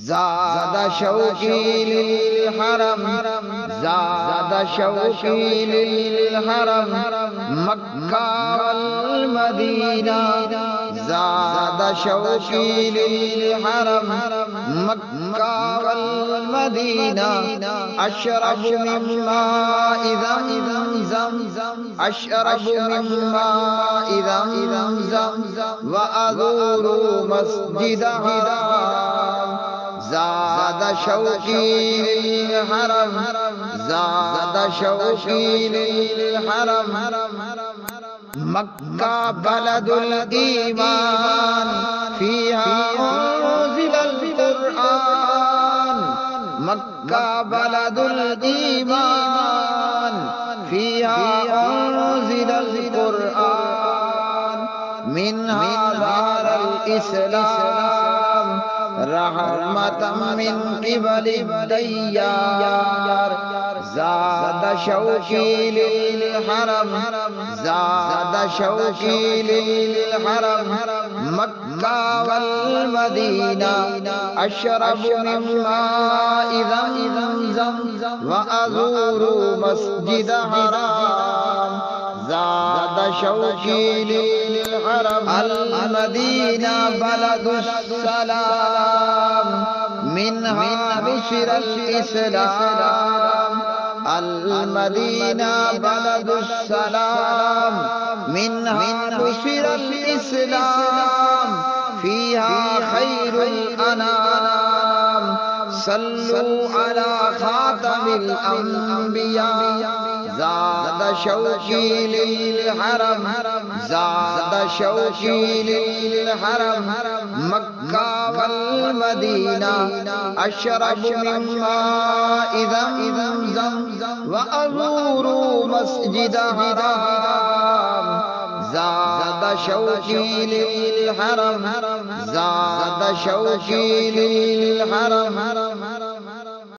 زاد شوقي للحرم زاد شوقي للحرم مكة والمدينة زاد شوقي للحرم مكة والمدينة أشرب من ماء زمزم أشرب من ماء زمزم وأزور مسجدها زاد شوقي للحرم زاد شوقي للحرم مكة بلد الإيمان فيها أنزل القرآن مكة بلد الإيمان فيها أنزل القرآن منها ظهر الإسلام رحمة من قبل الديار زاد شوقي للحرم زاد شوقي للحرم مكة والمدينة أشرب من ماء زمزم وأزور مسجد حرام زاد شوقي للحرم المدينة بلد السلام منها نشر الإسلام المدينة بلد السلام منها نشر الإسلام فيها خير الأنام صلوا على خاتم الأنبياء زاد شوقي للحرم زاد شوقي للحرم مكة والمدينة أشرب من ماء زمزم وأزور مسجد حرام زاد شوقي للحرم زاد شوقي للحرم